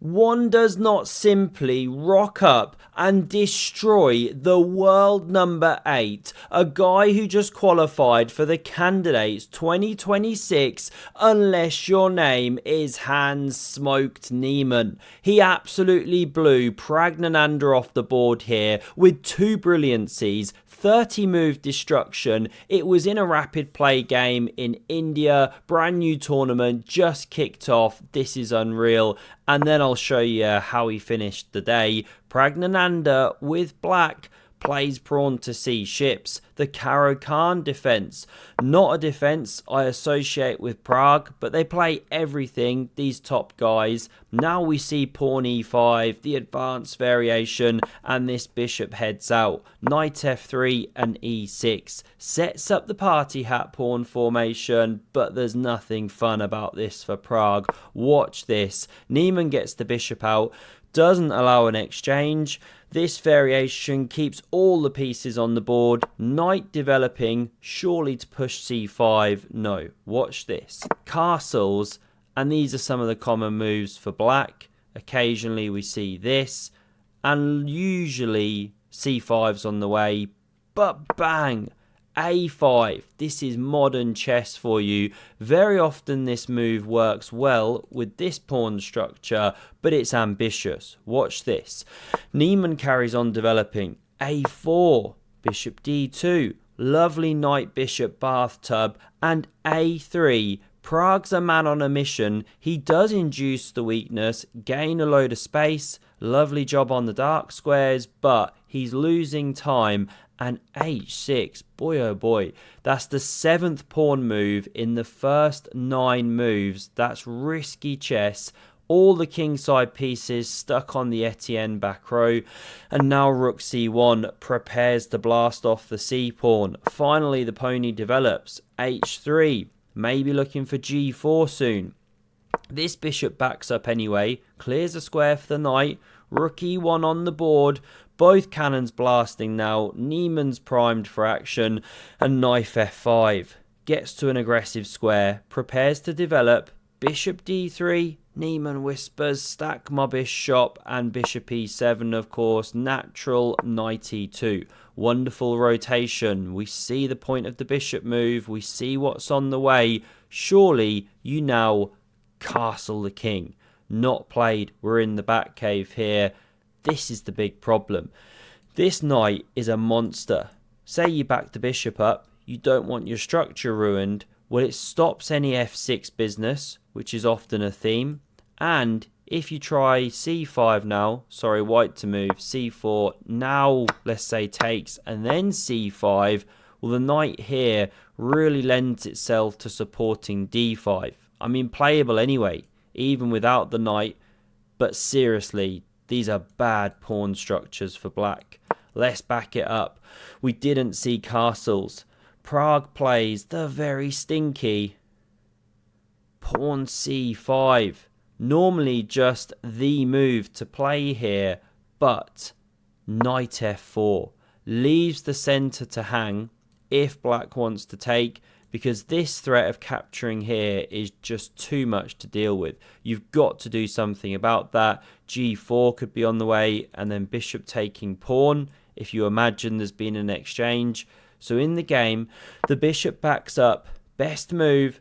One does not simply rock up and destroy the world number 8, a guy who just qualified for the Candidates 2026, unless your name is Hans Smoked Niemann. He absolutely blew Pragg off the board here with 2 Brilliancies, 30 move destruction. It was in a rapid play game in India, brand new tournament, just kicked off. This is unreal. And then I'll show you how he finished the day. Pragg with black plays pawn to c6. The Caro-Kann defense, not a defense I associate with Pragg, but they play everything, these top guys. Now we see pawn e5, the advanced variation, and this bishop heads out. Knight f3 and e6 sets up the party hat pawn formation, but there's nothing fun about this for Pragg. Watch this. Niemann gets the bishop out, doesn't allow an exchange. This variation keeps all the pieces on the board. Knight developing, surely to push c5. No, watch this. Castles, and these are some of the common moves for black. Occasionally we see this, and usually c5's on the way, but bang! a5. This is modern chess for you. Very often this move works well with this pawn structure, but it's ambitious. Watch this. Niemann carries on developing. a4, bishop d2, lovely knight bishop bathtub, and a3. Pragg's a man on a mission. He does induce the weakness, gain a load of space, lovely job on the dark squares, but he's losing time. And h6, boy oh boy, that's the 7th pawn move in the first 9 moves. That's risky chess. All the kingside pieces stuck on the Etienne back row, and now rook c1 prepares to blast off the c pawn. Finally the pony develops. h3, maybe looking for g4 soon. This bishop backs up anyway, clears a square for the knight. Rook e1 on the board. Both cannons blasting now. Niemann's primed for action, and knight f5 gets to an aggressive square, prepares to develop. Bishop d3, Niemann whispers, stack my bishop, and bishop e7, of course. Natural knight e2. Wonderful rotation. We see the point of the bishop move. We see what's on the way. Surely you now castle the king. Not played. We're in the back cave here. This is the big problem. This knight is a monster. Say you back the bishop up, you don't want your structure ruined. Well, it stops any f6 business, which is often a theme. And if you try c5 now, sorry, white to move, c4, now let's say takes, and then c5, well, the knight here really lends itself to supporting d5. I mean, playable anyway, even without the knight, but seriously, these are bad pawn structures for black. Let's back it up. We didn't see castles. Pragg plays the very stinky pawn c5. Normally just the move to play here, but knight f4 leaves the centre to hang if black wants to take, because this threat of capturing here is just too much to deal with. You've got to do something about that. g4 could be on the way, and then bishop taking pawn, if you imagine there's been an exchange. So in the game, the bishop backs up, best move,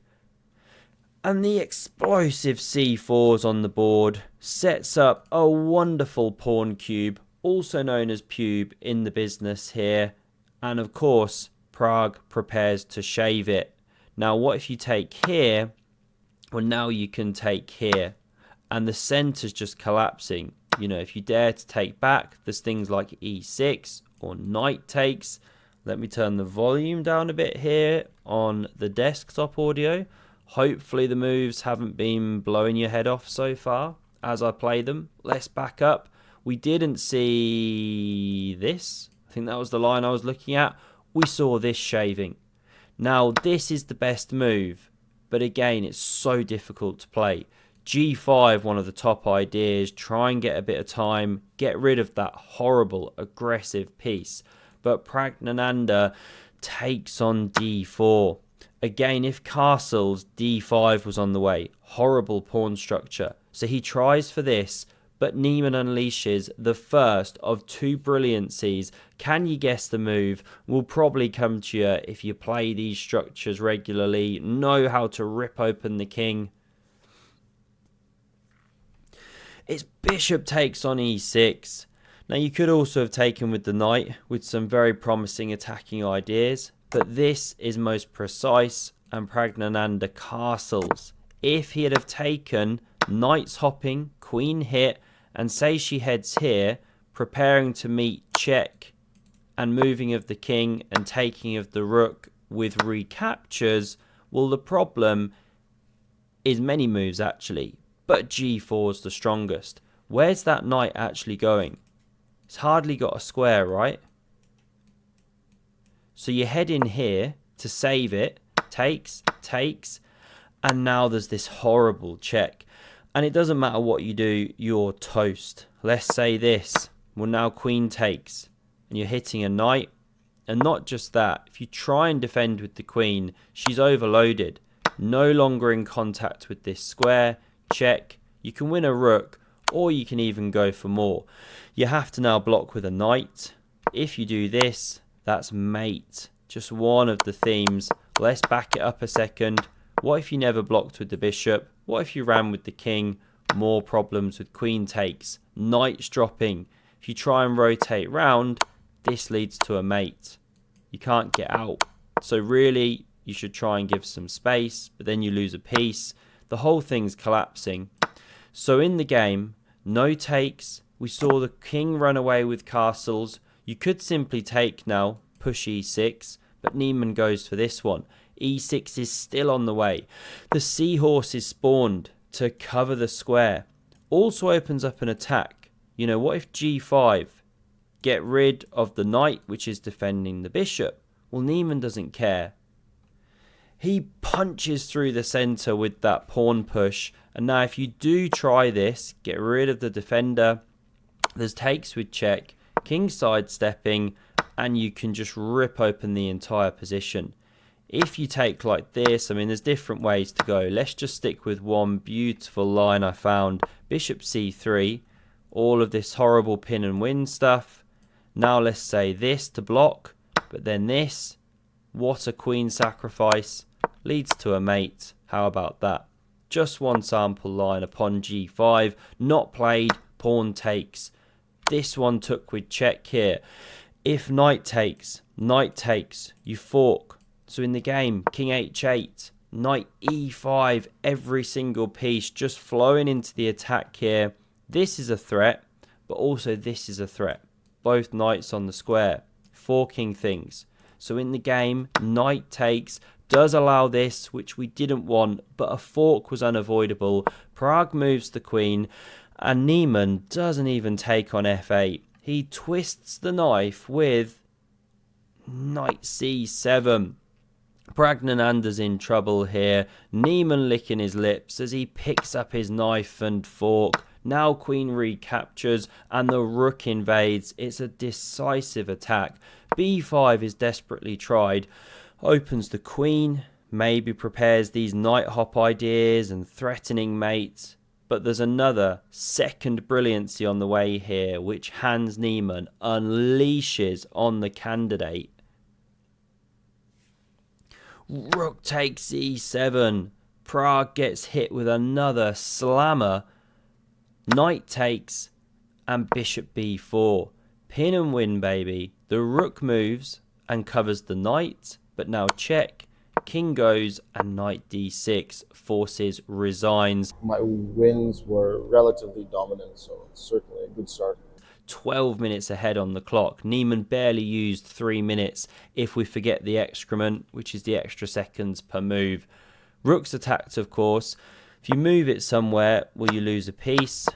and the explosive c4's on the board, sets up a wonderful pawn cube, also known as pube in the business here, and of course, Pragg prepares to shave it. Now, what if you take here? Well, now you can take here, and the centre's just collapsing. You know, if you dare to take back, there's things like e6 or knight takes. Let me turn the volume down a bit here on the desktop audio. Hopefully the moves haven't been blowing your head off so far as I play them. Let's back up. We didn't see this. I think that was the line I was looking at. We saw this shaving. Now, this is the best move, but again, it's so difficult to play. g5, one of the top ideas. Try and get a bit of time. Get rid of that horrible, aggressive piece. But Pragg takes on d4. Again, if castles, d5 was on the way. Horrible pawn structure. So he tries for this, but Niemann unleashes the first of two brilliancies. Can you guess the move? Will probably come to you if you play these structures regularly, know how to rip open the king. It's bishop takes on e6. Now you could also have taken with the knight with some very promising attacking ideas, but this is most precise and Pragg castles. If he'd have taken knights hopping, queen hit, and say she heads here, preparing to meet check and moving of the king and taking of the rook with recaptures, well, the problem is many moves actually, but g4 is the strongest. Where's that knight actually going? It's hardly got a square, right? So you head in here to save it, takes, and now there's this horrible check. And it doesn't matter what you do, you're toast. Let's say this. Well, now queen takes, and you're hitting a knight. And not just that, if you try and defend with the queen, she's overloaded. No longer in contact with this square. Check. You can win a rook, or you can even go for more. You have to now block with a knight. If you do this, that's mate. Just one of the themes. Let's back it up a second. What if you never blocked with the bishop? What if you ran with the king? More problems with queen takes. Knights dropping. If you try and rotate round, this leads to a mate. You can't get out. So really, you should try and give some space, but then you lose a piece. The whole thing's collapsing. So in the game, no takes. We saw the king run away with castles. You could simply take now, push e6, but Niemann goes for this one. e6 is still on the way. The seahorse is spawned to cover the square. Also opens up an attack. You know, what if g5? Get rid of the knight, which is defending the bishop. Well, Niemann doesn't care. He punches through the center with that pawn push. And now if you do try this, get rid of the defender. There's takes with check, king sidestepping, and you can just rip open the entire position. If you take like this, I mean, there's different ways to go. Let's just stick with one beautiful line I found. Bishop c3, all of this horrible pin and win stuff. Now let's say this to block, but then this. What a queen sacrifice. Leads to a mate. How about that? Just one sample line upon g5. Not played. Pawn takes. This one took with check here. If knight takes, you fork. So in the game, king h8, knight e5, every single piece just flowing into the attack here. This is a threat, but also this is a threat. Both knights on the square, forking things. So in the game, knight takes does allow this, which we didn't want, but a fork was unavoidable. Pragg moves the queen, and Niemann doesn't even take on f8. He twists the knife with knight c7. Pragg in trouble here. Niemann licking his lips as he picks up his knife and fork. Now queen recaptures and the rook invades. It's a decisive attack. b5 is desperately tried. Opens the queen. Maybe prepares these knight hop ideas and threatening mates. But there's another second brilliancy on the way here, which Hans Niemann unleashes on the candidate. Rook takes e7. Pragg gets hit with another slammer. Knight takes and bishop b4. Pin and win, baby. The rook moves and covers the knight, but now check. King goes and knight d6. Forces resigns. My wins were relatively dominant, so it's certainly a good start. 12 minutes ahead on the clock. Niemann barely used 3 minutes if we forget the excrement, which is the extra seconds per move. Rook's attacked, of course. If you move it somewhere, will you lose a piece?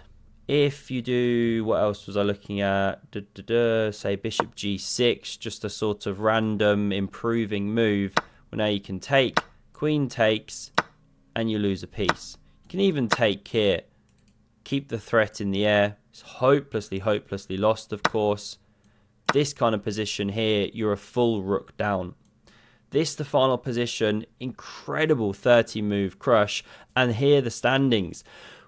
If you do, what else was I looking at? Say bishop g6, just a sort of random improving move. Well, now you can take, queen takes, and you lose a piece. You can even take here. Keep the threat in the air. It's hopelessly lost, of course. This kind of position here, you're a full rook down. This the final position, incredible 30 move crush, and here the standings.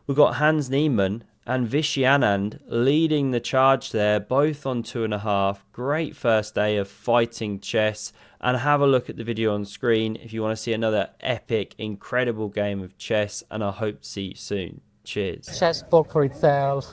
We've got Hans Niemann and Vishy Anand leading the charge there, both on 2.5. Great first day of fighting chess. And have a look at the video on screen if you want to see another epic, incredible game of chess. And I hope to see you soon. Cheers. Chess spoke for itself.